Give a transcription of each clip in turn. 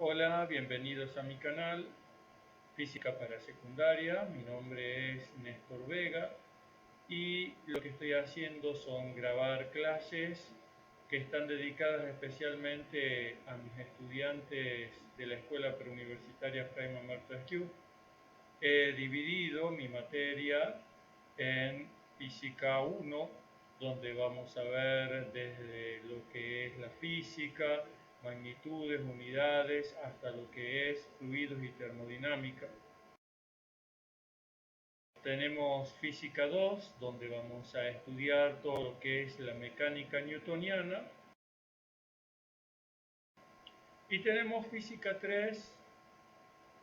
Hola, bienvenidos a mi canal Física para Secundaria. Mi nombre es Néstor Vega y lo que estoy haciendo son grabar clases que están dedicadas especialmente a mis estudiantes de la Escuela Preuniversitaria Fray Manuel Trasquiu. He dividido mi materia en Física 1, donde vamos a ver desde lo que es la física, magnitudes, unidades, hasta lo que es fluidos y termodinámica. Tenemos Física 2, donde vamos a estudiar todo lo que es la mecánica newtoniana. Y tenemos Física 3,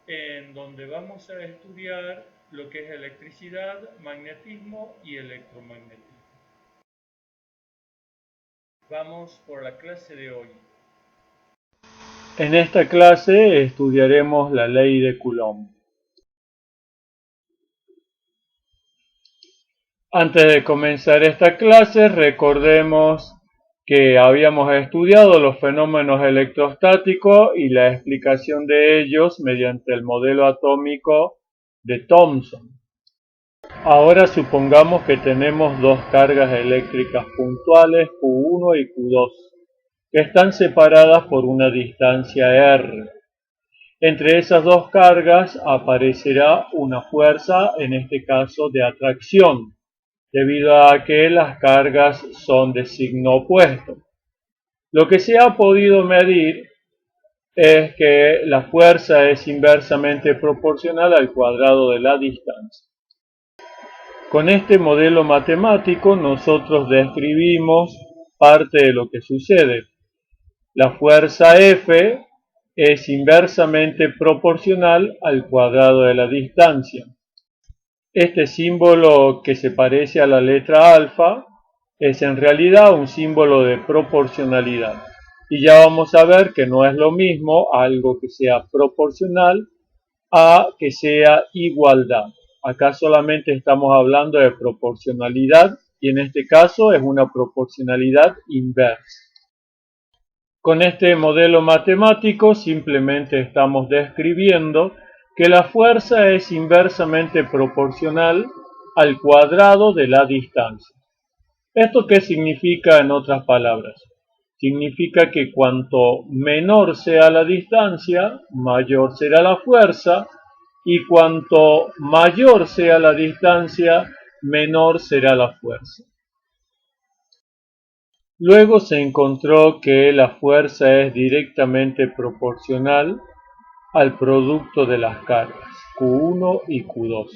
en donde vamos a estudiar lo que es electricidad, magnetismo y electromagnetismo. Vamos por la clase de hoy. En esta clase estudiaremos la ley de Coulomb. Antes de comenzar esta clase, recordemos que habíamos estudiado los fenómenos electrostáticos y la explicación de ellos mediante el modelo atómico de Thomson. Ahora supongamos que tenemos dos cargas eléctricas puntuales, Q1 y Q2, que están separadas por una distancia R. Entre esas dos cargas aparecerá una fuerza, en este caso de atracción, debido a que las cargas son de signo opuesto. Lo que se ha podido medir es que la fuerza es inversamente proporcional al cuadrado de la distancia. Con este modelo matemático nosotros describimos parte de lo que sucede. La fuerza F es inversamente proporcional al cuadrado de la distancia. Este símbolo que se parece a la letra alfa es en realidad un símbolo de proporcionalidad. Y ya vamos a ver que no es lo mismo algo que sea proporcional a que sea igualdad. Acá solamente estamos hablando de proporcionalidad y en este caso es una proporcionalidad inversa. Con este modelo matemático simplemente estamos describiendo que la fuerza es inversamente proporcional al cuadrado de la distancia. ¿Esto qué significa en otras palabras? Significa que cuanto menor sea la distancia, mayor será la fuerza, y cuanto mayor sea la distancia, menor será la fuerza. Luego se encontró que la fuerza es directamente proporcional al producto de las cargas, Q1 y Q2.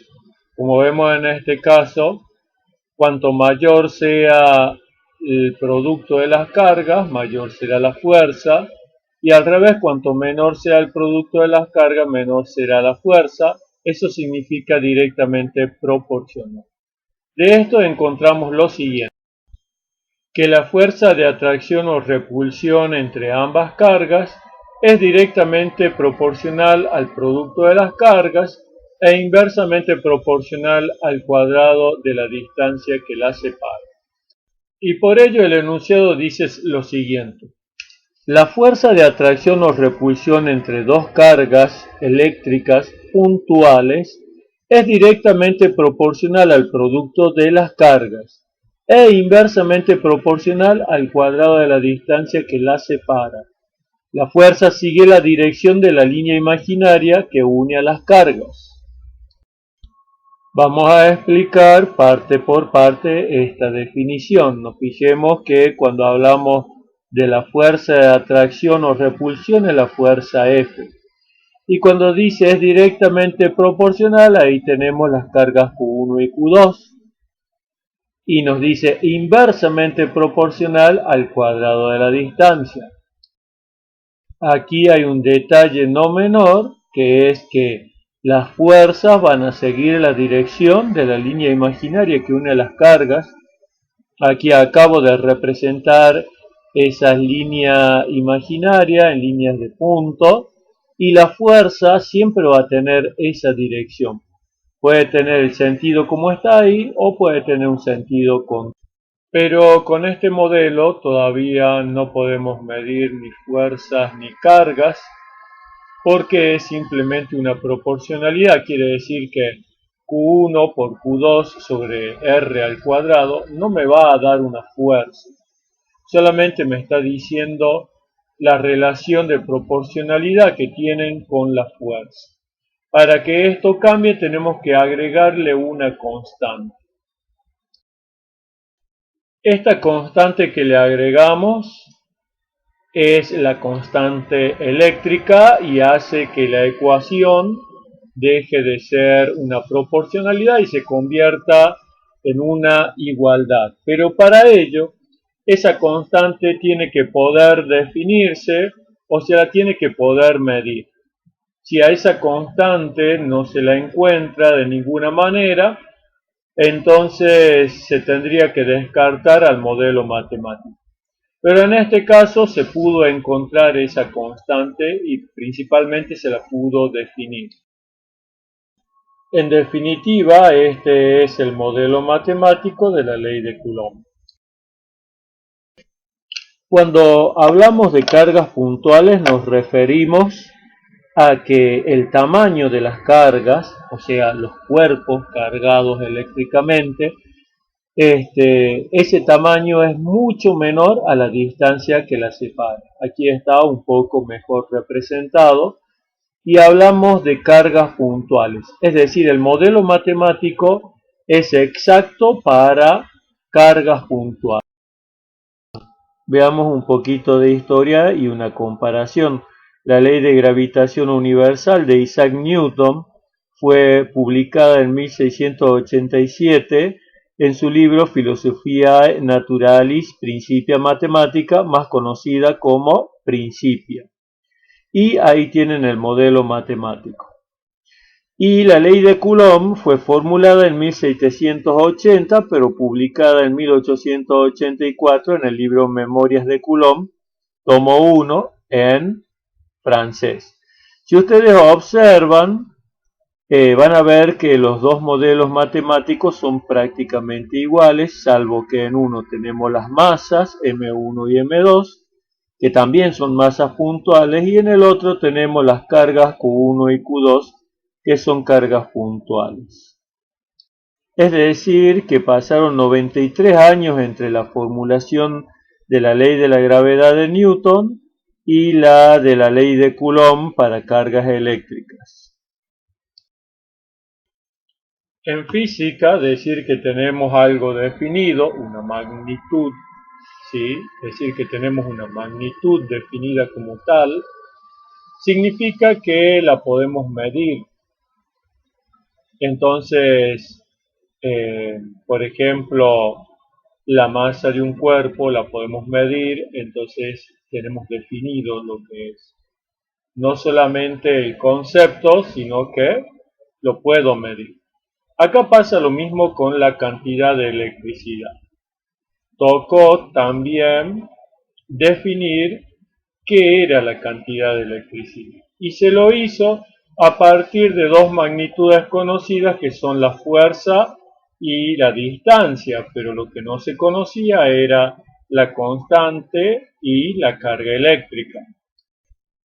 Como vemos en este caso, cuanto mayor sea el producto de las cargas, mayor será la fuerza, y al revés, cuanto menor sea el producto de las cargas, menor será la fuerza. Eso significa directamente proporcional. De esto encontramos lo siguiente: que la fuerza de atracción o repulsión entre ambas cargas es directamente proporcional al producto de las cargas e inversamente proporcional al cuadrado de la distancia que las separa. Y por ello el enunciado dice lo siguiente: la fuerza de atracción o repulsión entre dos cargas eléctricas puntuales es directamente proporcional al producto de las cargas e inversamente proporcional al cuadrado de la distancia que las separa. La fuerza sigue la dirección de la línea imaginaria que une a las cargas. Vamos a explicar parte por parte esta definición. Nos fijemos que cuando hablamos de la fuerza de atracción o repulsión es la fuerza F. Y cuando dice es directamente proporcional, ahí tenemos las cargas Q1 y Q2. Y nos dice inversamente proporcional al cuadrado de la distancia. Aquí hay un detalle no menor, que es que las fuerzas van a seguir la dirección de la línea imaginaria que une las cargas. Aquí acabo de representar esas líneas imaginarias en líneas de punto, y la fuerza siempre va a tener esa dirección. Puede tener el sentido como está ahí o puede tener un sentido contrario. Pero con este modelo todavía no podemos medir ni fuerzas ni cargas, porque es simplemente una proporcionalidad, quiere decir que Q1 por Q2 sobre R al cuadrado no me va a dar una fuerza, solamente me está diciendo la relación de proporcionalidad que tienen con la fuerza. Para que esto cambie tenemos que agregarle una constante. Esta constante que le agregamos es la constante eléctrica y hace que la ecuación deje de ser una proporcionalidad y se convierta en una igualdad. Pero para ello, esa constante tiene que poder definirse, o sea, tiene que poder medir. Si a esa constante no se la encuentra de ninguna manera, entonces se tendría que descartar al modelo matemático. Pero en este caso se pudo encontrar esa constante y principalmente se la pudo definir. En definitiva, este es el modelo matemático de la ley de Coulomb. Cuando hablamos de cargas puntuales nos referimos a que el tamaño de las cargas, o sea, los cuerpos cargados eléctricamente, ese tamaño es mucho menor a la distancia que la separa. Aquí está un poco mejor representado y hablamos de cargas puntuales. Es decir, el modelo matemático es exacto para cargas puntuales. Veamos un poquito de historia y una comparación. La ley de gravitación universal de Isaac Newton fue publicada en 1687 en su libro Philosophia Naturalis Principia Mathematica, más conocida como Principia. Y ahí tienen el modelo matemático. Y la ley de Coulomb fue formulada en 1780, pero publicada en 1884 en el libro Memorias de Coulomb, tomo 1, en francés. Si ustedes observan, van a ver que los dos modelos matemáticos son prácticamente iguales, salvo que en uno tenemos las masas, M1 y M2, que también son masas puntuales, y en el otro tenemos las cargas Q1 y Q2, que son cargas puntuales. Es decir, que pasaron 93 años entre la formulación de la ley de la gravedad de Newton y la de la ley de Coulomb para cargas eléctricas. En física, decir que tenemos algo definido, una magnitud, ¿sí? Decir que tenemos una magnitud definida como tal, significa que la podemos medir. Entonces, por ejemplo, la masa de un cuerpo la podemos medir, entonces tenemos definido lo que es. No solamente el concepto, sino que lo puedo medir. Acá pasa lo mismo con la cantidad de electricidad. Tocó también definir qué era la cantidad de electricidad. Y se lo hizo a partir de dos magnitudes conocidas que son la fuerza y la distancia, pero lo que no se conocía era la constante y la carga eléctrica.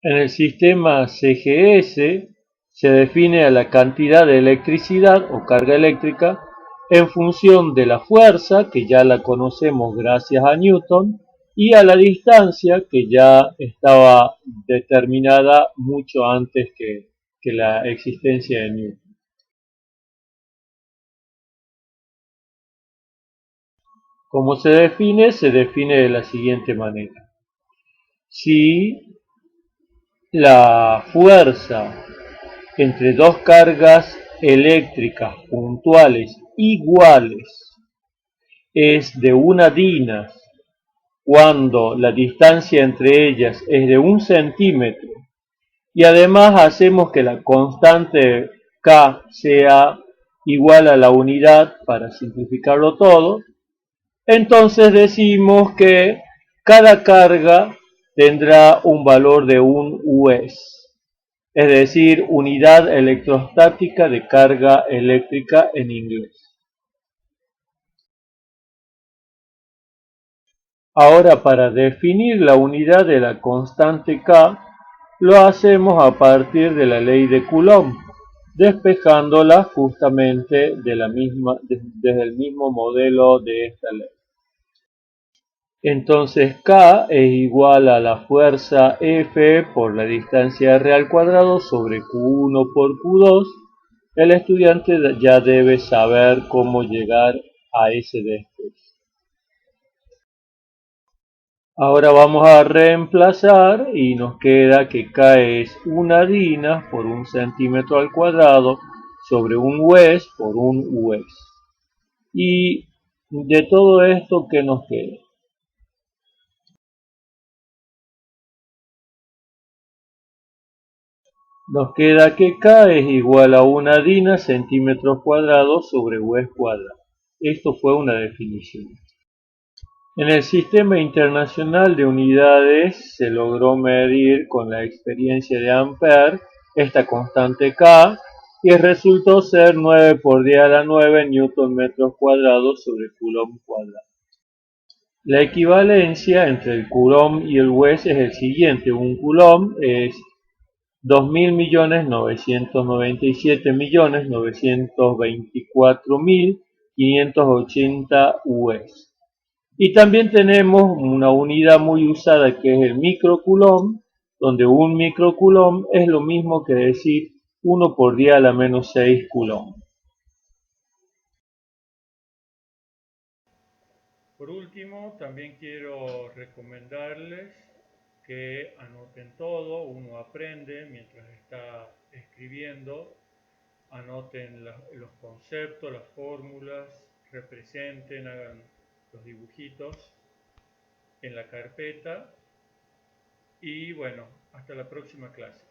En el sistema CGS se define a la cantidad de electricidad o carga eléctrica en función de la fuerza, que ya la conocemos gracias a Newton, y a la distancia, que ya estaba determinada mucho antes que la existencia de Newton. ¿Cómo se define? Se define de la siguiente manera. Si la fuerza entre dos cargas eléctricas puntuales iguales es de una dina cuando la distancia entre ellas es de 1 centímetro y además hacemos que la constante K sea igual a la unidad para simplificarlo todo, entonces decimos que cada carga tendrá un valor de 1 US, es decir, unidad electrostática de carga eléctrica en inglés. Ahora, para definir la unidad de la constante K, lo hacemos a partir de la ley de Coulomb, despejándola justamente desde el mismo modelo de esta ley. Entonces K es igual a la fuerza F por la distancia R al cuadrado sobre Q1 por Q2. El estudiante ya debe saber cómo llegar a ese despeje. Ahora vamos a reemplazar y nos queda que K es una DINA por un centímetro al cuadrado sobre un UES por un UES. Y de todo esto, ¿qué nos queda? Nos queda que K es igual a una DINA centímetros cuadrados sobre UES cuadrado. Esto fue una definición. En el Sistema Internacional de Unidades se logró medir con la experiencia de Ampère esta constante K y resultó ser 9 por 10 a la 9 newton metros cuadrados sobre coulomb cuadrado. La equivalencia entre el coulomb y el Wes es el siguiente: un coulomb es 2.997.924.580 Wes. Y también tenemos una unidad muy usada que es el microcoulomb, donde un microcoulomb es lo mismo que decir 1 por 10 a la menos 6 coulomb. Por último, también quiero recomendarles que anoten todo, uno aprende mientras está escribiendo, anoten los conceptos, las fórmulas, representen, hagan los dibujitos en la carpeta y bueno, hasta la próxima clase.